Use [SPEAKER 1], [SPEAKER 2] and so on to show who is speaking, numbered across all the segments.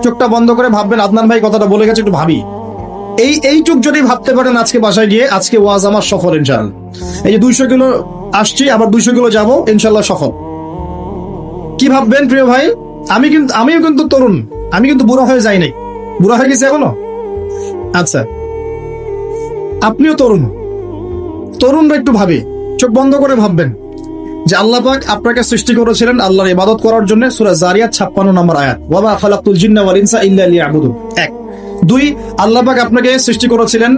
[SPEAKER 1] চোখটা বন্ধ করে ভাববেন আদনান ভাই কথাটা বলে গেছে, একটু ভাবি। এইটুক যদি ভাবতে পারেন আজকে বাসায় গিয়ে, আজকে ওয়াজ আমার সফল ইনশাআল্লাহ। এই যে 200 কিলো আসছি, আবার 200 কিলো যাবো, ইনশাআল্লাহ সফল। কি ভাববেন প্রিয় ভাই? আমিও কিন্তু তরুণ, আমি কিন্তু বুড়া হয়ে যাই নাই। বুড়া হয়ে গেছি এখনো? আচ্ছা, আপনিও তরুণরা একটু ভাবি, চোখ বন্ধ করে ভাববেন যে আল্লাহ পাক আপনাকে সৃষ্টি করেছিলেন আল্লাহর ইবাদত করার জন্য। সূরা জারিয়াত 56 নম্বর আয়াত, ওয়া মা খালাকতুল জিন্না ওয়াল ইনসা ইল্লা লিয়াবুদুন। 1 2 আল্লাহ পাক আপনাকে সৃষ্টি করেছিলেন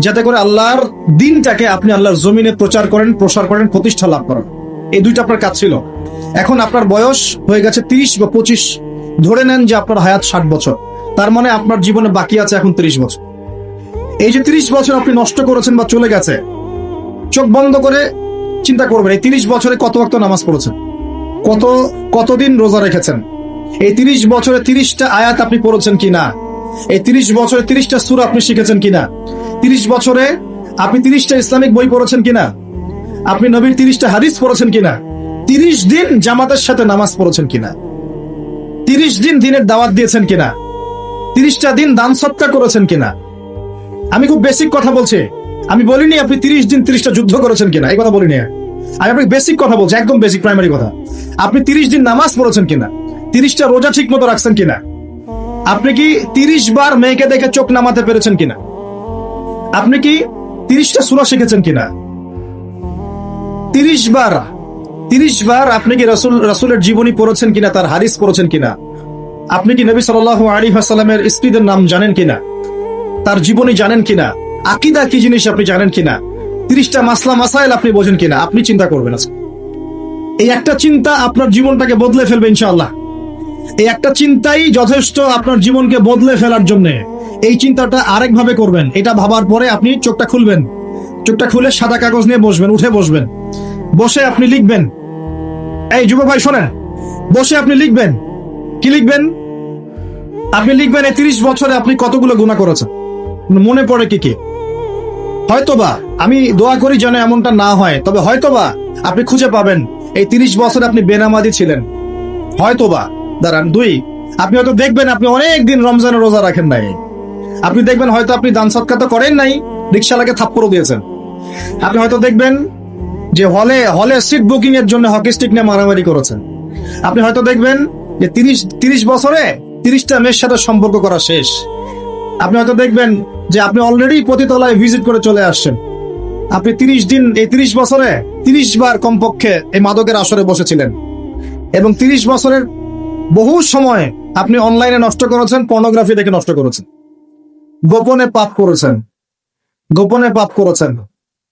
[SPEAKER 1] যাতে করে আল্লাহর দ্বীনটাকে আপনি আল্লাহর জমিনে প্রচার করেন, প্রসার করেন, প্রতিষ্ঠা লাভ করেন। এই দুইটা আপনার কাজ ছিল। এখন আপনার বয়স হয়ে গেছে 30 বা 25, ধরে নেন যে আপনার হায়াত 60 বছর, তার মানে আপনার জীবনে বাকি আছে এখন 30 বছর। এই যে 30 বছর আপনি নষ্ট করেছেন বা চলে গেছে, চোখ বন্ধ করে চিন্তা করবেন এই 30 বছরে কত ওয়াক্ত নামাজ পড়েছেন, কতদিন রোজা রেখেছেন, এই 30 বছরে 30টা আয়াত আপনি পড়েছেন কিনা, এই 30 বছরে 30টা সূরা আপনি শিখেছেন কিনা, 30 বছরে আপনি 30টা ইসলামিক বই পড়েছেন কিনা, আপনি নবীর 30টা হাদিস পড়েছেন কিনা, 30 দিন জামাতের সাথে নামাজ পড়েছেন কিনা, 30 দিন দিনের দাওয়াত দিয়েছেন কিনা, 30টা দিন দান সৎকার করেছেন কিনা। আমি খুব বেসিক কথা বলছি, আমি বলিনি আপনি 30 দিন 30টা যুদ্ধ করেছেন কিনা, এই কথা বলিনি। আমি আপনাকে বেসিক কথা বলছি, একদম বেসিক প্রাইমারি কথা। আপনি 30 দিন নামাজ পড়েছেন কিনা, 30টা রোজা ঠিক মতো রাখছেন কিনা, আপনি কি 30 বার মেয়েকে দেখে চোখ নামাতে পেরেছেন কিনা, আপনি কি 30টা সূরা শিখেছেন কিনা, 30 বার আপনি কি রাসূলের জীবনী পড়েছেন কিনা, তার হাদিস পড়েছেন কিনা, আপনি কি নবী সাল্লাল্লাহু আলাইহি ওয়াসাল্লামের স্ত্রীদের নাম জানেন কিনা, তার জীবনী জানেন কিনা, আকীদা কি জিনিস আপনি জানেন কিনা, 30টা মাসলা মাসাইল আপনি বোঝেন কিনা। আপনি চিন্তা করবেন আজকে। এই একটা চিন্তা আপনার জীবনটাকে বদলে ফেলবে ইনশাআল্লাহ। এই একটা চিন্তাই যথেষ্ট আপনার জীবনকে বদলে ফেলার জন্য। এই চিন্তাটা আরেকভাবে করবেন। এটা ভাবার পরে আপনি চোখটা খুলবেন, চোখটা খুলে সাদা কাগজ নিয়ে বসবেন, উঠে বসবেন, বসে আপনি লিখবেন। এই যুব ভাই শোনেন, বসে আপনি লিখবেন। কি লিখবেন? আপনি লিখবেন এই 30 বছরে আপনি কতগুলো গুনাহ করেছেন, মনে পড়ে কি কি। হয়তোবা, আমি দোয়া করি যেন এমনটা না হয়, তবে হয়তোবা আপনি খুঁজে পাবেন এই 30 বছরে আপনি বেনামাজি ছিলেন। হয়তোবা দাঁড়ান 2, আপনি হয়তো দেখবেন আপনি অনেক দিন রমজানের রোজা রাখেন নাই। আপনি দেখবেন হয়তো আপনি দান সদকা তো করেন নাই, রিকশালাকে থাপ্পড় দিয়েছেন। আপনি হয়তো দেখবেন যে হলে সিট বুকিং এর জন্য হকি স্টিক নিয়ে মারামারি করেছেন। আপনি হয়তো দেখবেন যে 30 বছরে 30টা মেয়ের সাথে সম্পর্ক করা শেষ। আপনি হয়তো দেখবেন যে আপনি অলরেডি পতিতলায় ভিজিট করে চলে আসছেন। আপনি 30 দিন, এই 30 বছরে 30 বার কমপক্ষে এই মাদকের আসরে বসেছিলেন, এবং 30 বছরের বহু সময় আপনি অনলাইনে নষ্ট করেছেন, পর্নোগ্রাফি দেখে নষ্ট করেছেন, গোপনে পাপ করেছেন,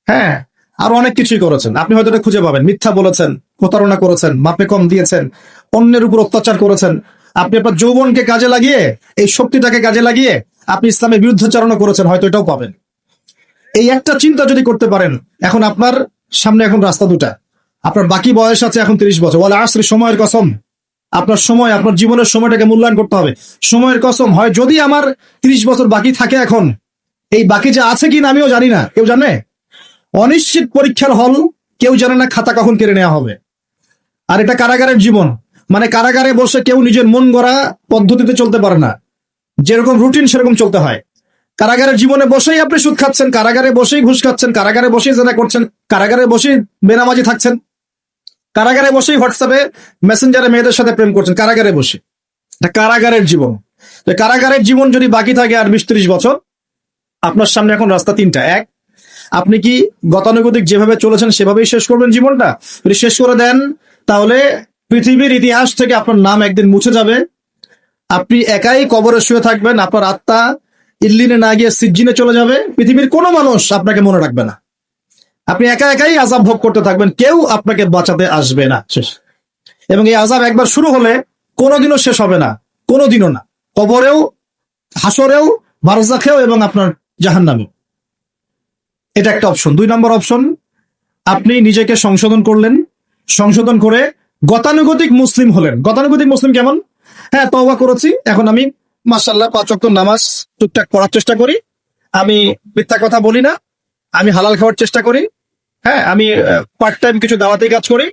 [SPEAKER 1] হ্যাঁ, আর অনেক কিছুই করেছেন। আপনি হয়তো এটা খুঁজে পাবেন। মিথ্যা বলেছেন, প্রতারণা করেছেন, মাপে কম দিয়েছেন, অন্যের উপর অত্যাচার করেছেন। আপনি আপনার যৌবনকে কাজে লাগিয়ে, এই শক্তিটাকে কাজে লাগিয়ে আপনি ইসলামের বিরুদ্ধাচরণ করেছেন, হয়তো এটাও পাবেন। এই একটা চিন্তা যদি করতে পারেন, এখন আপনার সামনে এখন রাস্তা দুটা। আপনার বাকি বয়স আছে এখন 30 বছর। ওয়াল আসরি, সময়ের কসম। আপনার সময়, আপনার জীবনের সময়টাকে মূল্যায়ন করতে হবে। সময়ের কসম, হয় যদি আমার 30 বছর বাকি থাকে, এখন এই বাকি যে আছে কিনা আমিও জানি না, কেউ জানে? অনিশ্চিত পরীক্ষার হল, কেউ জানে না খাতা কখন কেড়ে নেওয়া হবে। আর এটা কারাগারের জীবন, মানে কারাগারে বসে কেউ নিজের মন গড়া পদ্ধতিতে চলতে পারে না, যেরকম রুটিন সেরকম চলতে হয়। কারাগারের জীবনে বসেই আপনি সুদ খাচ্ছেন, কারাগারে বসেই ঘুষ খাচ্ছেন, কারাগারে বসেই জেনা করছেন, কারাগারে বসেই বেনামাজি থাকছেন, কারাগারে বসেই হোয়াটসঅ্যাপে মেসেঞ্জারে মেয়েদের সাথে প্রেম করছেন, কারাগারে বসে। এটা কারাগারের জীবন। কারাগারের জীবন যদি বাকি থাকে আর 20-30 বছর, আপনার সামনে এখন রাস্তা 3টা। 1, আপনি কি গতানুগতিক যেভাবে চলেছেন সেভাবেই শেষ করবেন জীবনটা? যদি শেষ করে দেন, তাহলে পৃথিবীর ইতিহাস থেকে আপনার নাম একদিন মুছে যাবে। আপনি একাই কবরে শুয়ে থাকবেন, আপনার আত্মা ইল্লিনে না গিয়ে সিজ্জিনে চলে যাবে। পৃথিবীর কোনো মানুষ আপনাকে মনে রাখবে না। আপনি একা একাই আযাব ভোগ করতে থাকবেন, কেউ আপনাকে বাঁচাতে আসবে না। শেষ। এবং এই আযাব একবার শুরু হলে কোনোদিনও শেষ হবে না, কোনোদিনও না। কবরেও, হাসরেও, বারজাখেও, এবং আপনার জাহান্নামেও। এটা একটা অপশন। 2 নম্বর অপশন, আপনি নিজেকে সংশোধন করলেন, সংশোধন করে গতানুগতিক মুসলিম হলেন। গতানুগতিক মুসলিম কেমন? হ্যাঁ, তওবা করেছি, এখন আমি মাশাআল্লাহ 5 ওয়াক্ত নামাজ টুকটাক পড়ার চেষ্টা করি, আমি মিথ্যা কথা বলি না, আমি হালাল খাওয়ার চেষ্টা করি, হ্যাঁ, আমি পার্ট টাইম কিছু দাওয়াতি কাজ করি,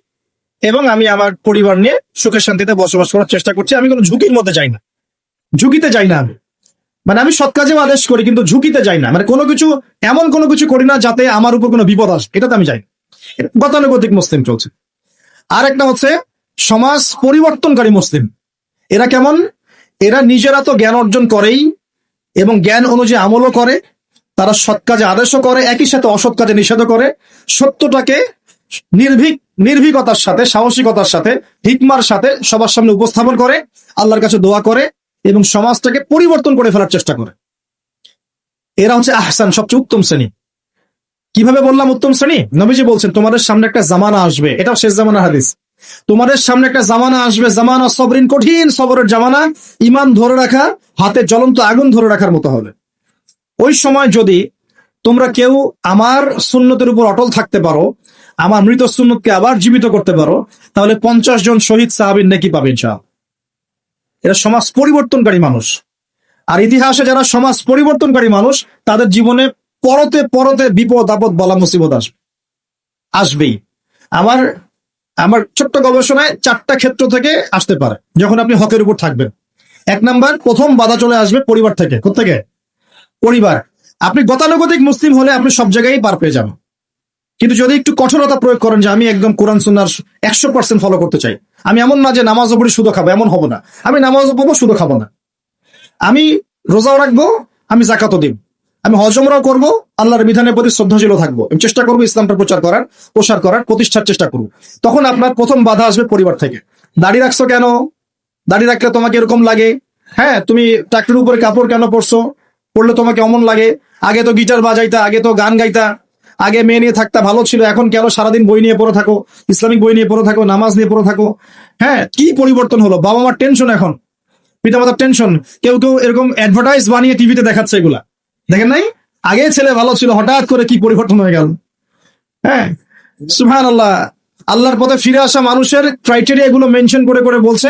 [SPEAKER 1] এবং আমি আমার পরিবার নিয়ে সুখে শান্তিতে বসবাস করার চেষ্টা করছি। আমি কোনো ঝুঁকির মধ্যে যাই না। ঝুঁকিতে যাই না আমি। মানে আমি সৎ কাজেও আদেশ করি, কিন্তু ঝুঁকিতে যাই না। মানে কোনো কিছু এমন কোনো কিছু করি না যাতে আমার উপর কোনো বিপদ আসে, এটাতে আমি যাই না। এটা গতানুগতিক মুসলিম চলছে। আর একটা হচ্ছে সমাজ পরিবর্তনকারী মুসলিম। এরা কেমন? এরা নিজেরা তো জ্ঞান অর্জন করেই এবং জ্ঞান অনুযায়ী আমলও করে, তারা সৎ কাজে আদেশও করে, একই সাথে অসৎ কাজে নিষেধও করে। সত্যটাকে নির্ভীকতার সাথে, সাহসিকতার সাথে, হিকমার সাথে সবার সামনে উপস্থাপন করে, আল্লাহর কাছে দোয়া করে এবং সমাজটাকে পরিবর্তন করে ফেলার চেষ্টা করে। এরা হচ্ছে আহসান, সবচেয়ে উত্তম শ্রেণী। কিভাবে বললাম উত্তম শ্রেণী? নবীজি বলছেন তোমাদের সামনে একটা জামানা আসবে, এটাও শেষ জামানা হাদিস। তোমাদের সামনে একটা জামানা আসবে, জামানা সবরিন, কঠিন সবরের জামানা। ইমান ধরে রাখা হাতে জ্বলন্ত আগুন ধরে রাখার মতো হবে। ওই সময় যদি তোমরা কেউ আমার সুন্নতের উপর অটল থাকতে পারো, আমার মৃত সুন্নতকে আবার জীবিত করতে পারো, তাহলে 50 জন শহীদ সাহাবীর নেকি পাবে ইনশাআল্লাহ। এরা সমাজ পরিবর্তনকারী মানুষ। আর ইতিহাসে যারা সমাজ পরিবর্তনকারী মানুষ, তাদের জীবনে পরতে পরতে বিপদ আপদ বলা মুসিবত আসবেই। আমার আমার ছোট্ট গবেষণায় 4টা ক্ষেত্র থেকে আসতে পারে যখন আপনি হকের উপর থাকবেন। 1 নাম্বার, প্রথম বাধা চলে আসবে পরিবার থেকে। কোত্থেকে? পরিবার। আপনি গতানুগতিক মুসলিম হলে আপনি সব জায়গায় পার পেয়ে যাবেন, কিন্তু যদি একটু কঠোরতা প্রয়োগ করেন যে আমি একদম কোরআন সুন্নাহর 100% ফলো করতে চাই, আমি এমন না যে নামাজও পড়ি শুধু খাবো, এমন হবো না। আমি নামাজও পড়বো, শুধু খাবো না। আমি রোজাও রাখবো, আমি যাকাতও দিব, আমি হজ উমরাও করবো, আল্লাহর বিধানের প্রতি শ্রদ্ধাশীল থাকবো, আমি চেষ্টা করবো ইসলামটা প্রসার করার প্রতিষ্ঠার চেষ্টা করবো। তখন আপনার প্রথম বাধা আসবে পরিবার থেকে। দাড়ি রাখছো কেন? দাড়ি রাখলে তোমাকে এরকম লাগে। হ্যাঁ, তুমি টাকটির উপরে কাপড় কেন পরছো? পড়লে তোমাকে অমন লাগে। আগে তো গিটার বাজাইতা, আগে তো গান গাইতা, আগে মেয়ে নিয়ে থাকতা, ভালো ছিল। এখন কেন সারাদিন বই নিয়ে পড়ে থাকো, ইসলামিক বই নিয়ে পড়ে থাকো, নামাজ নিয়ে পড়ে থাকো? হ্যাঁ, কি পরিবর্তন হলো? বাবা মার টেনশন, এখন পিতামাতার টেনশন। কেউ কেউ এরকম অ্যাডভার্টাইজ বানিয়ে টিভিতে দেখাচ্ছে, এগুলা দেখেন নাই? আগে ছেলে ভালো ছিল, হঠাৎ করে কি পরিবর্তন হয়ে গেল। হ্যাঁ, সুবহানাল্লাহ। আল্লাহর পথে ফিরে আসা মানুষের ক্রাইটেরিয়া এগুলো মেনশন করে করে বলছে,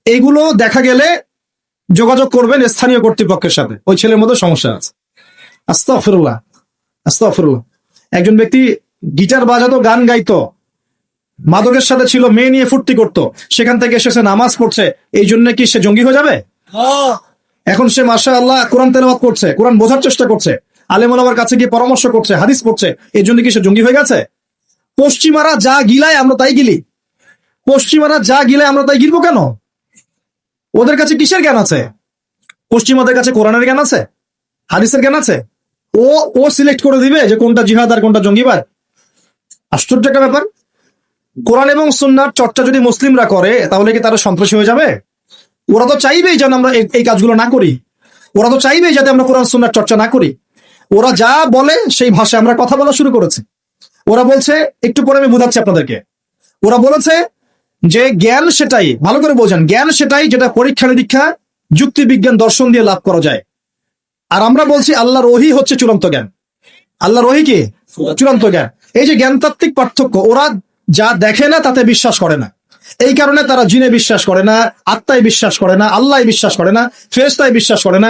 [SPEAKER 1] এগুলো দেখা গেলে যোগাযোগ করবেন স্থানীয় কর্তৃপক্ষের সাথে, ওই ছেলের মধ্যে সমস্যা আছে। আস্তাগফিরুল্লাহ, আস্তাগফিরুল্লাহ। একজন ব্যক্তি গিটার বাজাতো, গান গাইতো, মাদকের সাথে ছিল, মেয়ে নিয়ে ফুর্তি করতো, সেখান থেকে এসেছে নামাজ পড়ছে, এই জন্য কি সে জঙ্গি হয়ে যাবে? এখন সে মাশাআল্লাহ কোরআন তেলাওয়াত করছে, কোরআন বোঝার চেষ্টা করছে, আলেম ওলামার কাছে গিয়ে পরামর্শ করছে, হাদিস পড়ছে, এই জন্য কি সে জঙ্গি হয়ে গেছে? পশ্চিমারা যা গিলায় আমরা তাই গিলি। পশ্চিমারা যা গিলায় আমরা তাই গিলবো কেন? ওদের কাছে কিসের জ্ঞান আছে? পশ্চিমাদের কাছে কোরআনের জ্ঞান আছে, হাদিসের জ্ঞান আছে। ও সিলেক্ট করে দিবে যে কোনটা জিহাদ আর কোনটা জঙ্গিবাদ? আশ্চর্য একটা ব্যাপার। কোরআন এবং সুন্নাহর চর্চা যদি মুসলিমরা করে, তাহলে কি তারা সন্ত্রাসী হয়ে যাবে? ওরা তো চাইবেই যেন আমরা এই কাজগুলো না করি। ওরা তো চাইবেই যাতে আমরা কোরআন সুন্নাহর চর্চা না করি। ওরা যা বলে সেই ভাষায় আমরা কথা বলা শুরু করেছি। ওরা বলছে, একটু পরে আমি বোঝাচ্ছি আপনাদেরকে, ওরা বলেছে যে জ্ঞান সেটাই, ভালো করে বোঝেন, জ্ঞান সেটাই যেটা পরীক্ষা নিরীক্ষা, যুক্তি বিজ্ঞান, দর্শন দিয়ে লাভ করা যায়। আর আমরা বলছি আল্লাহর ওহী হচ্ছে চূড়ান্ত জ্ঞান। আল্লাহর ওহী কি? চূড়ান্ত জ্ঞান। এই যে জ্ঞানতাত্ত্বিক পার্থক্য, ওরা যা দেখে না তাতে বিশ্বাস করে না, এই কারণে তারা জিনে বিশ্বাস করে না, আত্মায় বিশ্বাস করে না, আল্লাহ বিশ্বাস করে না, ফেরেশতায় বিশ্বাস করে না,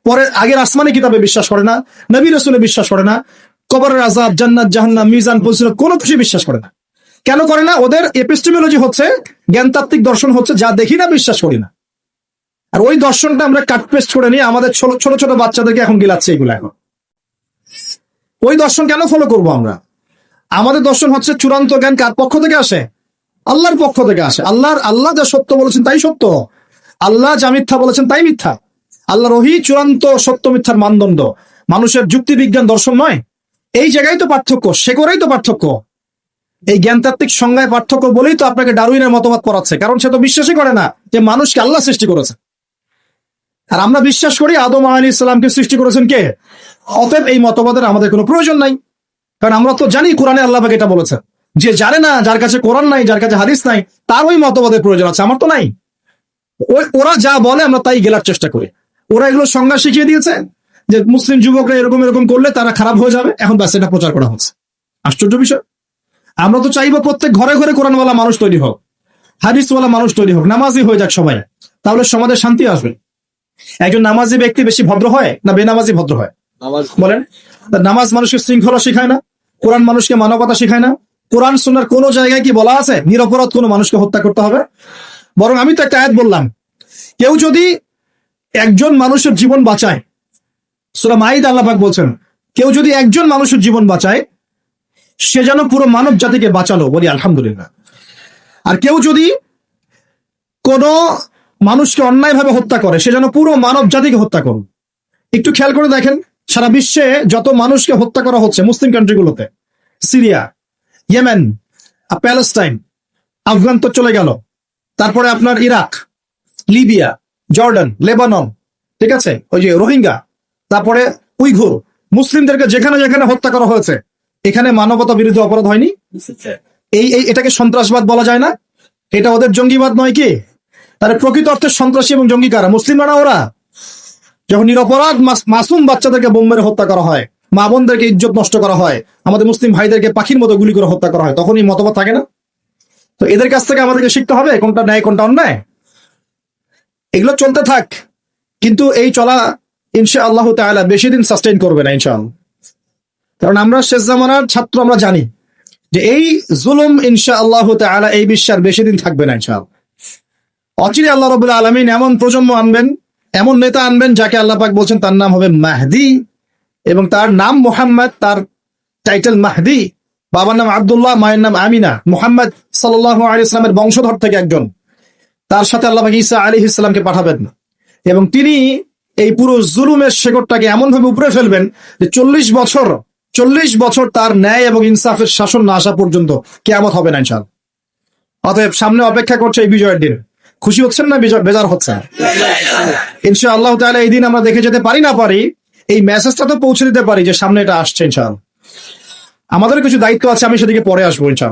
[SPEAKER 1] পরে আগের আসমানি কিতাবে বিশ্বাস করে না, নবী রাসূলে বিশ্বাস করে না, কবরের আযাব, জান্নাত জাহান্নাম, মিজান, ফজিলত কোনো কিছু বিশ্বাস করে না। কেন করে না? ওদের এপিস্টেমোলজি হচ্ছে, জ্ঞানতাত্ত্বিক দর্শন হচ্ছে যা দেখি না বিশ্বাস করি না। আর ওই দর্শনটা আমরা কাট পেস্ট করে নিয়ে আমাদের ছোট ছোট বাচ্চাদেরকে এখন গিলাচ্ছে এগুলো। এখন ওই দর্শন কেন ফলো করব আমরা? আমাদের দর্শন হচ্ছে চূড়ান্ত জ্ঞান কার পক্ষ থেকে আসে? আল্লাহর পক্ষ থেকে আসে। আল্লাহ যা সত্য বলেছেন তাই সত্য, আল্লাহ যা মিথ্যা বলেছেন তাই মিথ্যা। আল্লাহর ওহী চূড়ান্ত সত্য মিথ্যার মানদণ্ড, মানুষের যুক্তি বিজ্ঞান দর্শন নয়। এই জায়গায় তো পার্থক্য, সে করেই তো পার্থক্য। এই জ্ঞানতাত্ত্বিক সংজ্ঞায় পার্থক্য বলেই তো আপনাকে ডারউইনের মতবাদ পড়াচ্ছে, কারণ সে তো বিশ্বাসই করে না যে মানুষকে আল্লাহ সৃষ্টি করেছে। আর আমরা বিশ্বাস করি আদম আলাইহিস সালামকে সৃষ্টি করেছেন কে? অতএব এই মতবাদের আমাদের কোনো প্রয়োজন নাই, কারণ আমরা তো জানি কোরআনে আল্লাহ পাক এটা বলেছেন। যে জানে না, যার কাছে কোরআন নাই, যার কাছে হাদিস নাই, তার ওই মতবাদের প্রয়োজন আছে, আমার তো নাই। ওরা যা বলে আমরা তাই গেলার চেষ্টা করি। ওরা এগুলো সংজ্ঞা শিখিয়ে দিয়েছে যে মুসলিম যুবকরা এরকম এরকম করলে তারা খারাপ হয়ে যাবে, এখন ব্যাস এটা প্রচার করা হচ্ছে। আশ্চর্য বিষয়। আমরা তো চাইবো প্রত্যেক ঘরে ঘরে কোরআনওয়ালা মানুষ তৈরি হোক, হাদিসওয়ালা মানুষ তৈরি হোক, নামাজি হয়ে যাক সবাই, তাহলে সমাজে শান্তি আসবে। একজন নামাজি ব্যক্তি বেশি ভদ্র হয় না বেনামাজি ভদ্র হয়? বলেন। নামাজ মানুষকে শৃঙ্খলা শেখায় না, কোরআন মানুষকে মানবতা শেখায় না। কোরআন সুন্নাহর কোন জায়গায় কি বলা আছে নিরপরাধ কোনো মানুষকে হত্যা করতে হবে? বরং আমি তো একটা আয়াত বললাম, কেউ যদি একজন মানুষের জীবন বাঁচায়, সূরা মাইদা আল্লাহ পাক বলছেন, কেউ যদি একজন মানুষের জীবন বাঁচায় সে যেন পুরো মানব জাতিকে বাঁচালো, বলি আলহামদুলিল্লাহ। আর কেউ যদি কোন মানুষকে অন্যায়ভাবে হত্যা করে সে যেন পুরো মানব জাতিকে হত্যা করল। একটু খেয়াল করে দেখেন, সারা বিশ্বে যত মানুষকে হত্যা করা হচ্ছে মুসলিম কান্ট্রিগুলোতে, সিরিয়া, ইয়েমেন, প্যালেস্টাইন, আফগান তো চলে গেল, তারপরে আপনার ইরাক, লিবিয়া, জর্ডান, লেবানন, ঠিক আছে, ওই যে রোহিঙ্গা, তারপরে উইঘুর, মুসলিমদেরকে যেখানে যেখানে হত্যা করা হয়েছে এখানে মানবতা বিরোধী অপরাধ হয়নি? এটাকে সন্ত্রাসবাদ বলা যায় না? এটা ওদের জঙ্গিবাদ নয় কি? তাহলে প্রকৃত অর্থে সন্ত্রাসী এবং জঙ্গি কারা? মুসলিমরা না ওরা? যখন নিরপরাধ মাসুম বাচ্চাদেরকে বোম মেরে হত্যা করা হয়, মা বোনদেরকে ইজ্জত নষ্ট করা হয়, আমাদের মুসলিম ভাইদেরকে পাখির মতো গুলি করে হত্যা করা হয়, তখনই মতবাদ থাকে না? তো এদের কাছ থেকে আমাদেরকে শিখতে হবে কোনটা ন্যায় কোনটা অন্যায়। এগুলো চলতে থাক, কিন্তু এই চলা ইনশাআল্লাহ তাআলা বেশি দিন সাস্টেইন করবে না ইনশাআল্লাহ। কারণ আমরা শেষ জামানার ছাত্র, আমরা জানি যে এই জুলুম ইনশাআল্লাহ তাআলা এই বিশ্বের বেশি দিন থাকবে না ইনশাআল্লাহ। অচিরে আল্লাহ রাব্বুল আলামিন এমন প্রজন্ম আনবেন, এমন নেতা আনবেন যাকে আল্লাহ পাক বলছেন তার নাম হবে মাহদি, এবং তার নাম মুহাম্মদ, তার টাইটেল মাহদি, বাবার নাম আব্দুল্লাহ, মায়ের নাম আমিনা, মুহাম্মদ সাল্লাল্লাহু আলাইহি ওয়াসাল্লামের বংশধর থেকে একজন। তার সাথে আল্লাহ পাক ঈসা আলাইহিস সালামকে পাঠাবেন, এবং তিনি এই পুরো জুলুমের শেকড়টাকে এমন ভাবে উপরে ফেলবেন যে 40 বছর তার ন্যায় এবং ইনসাফের শাসন না আসা পর্যন্ত কিয়ামত হবে না ইনশাআল্লাহ। অতএব সামনে অপেক্ষা করছে এই বিজয়ের দিন। খুশি হচ্ছেন না বেজার হচ্ছেন? ইনশাআল্লাহ তাআলা এই দিন আমরা দেখে যেতে পারি না পারি, এই মেসেজটা তো পৌঁছে দিতে পারি যে সামনে এটা আসছে ইনশাআল্লাহ। আমাদের কিছু দায়িত্ব আছে, আমি সেদিকে পরে আসবো ইনশাআল্লাহ।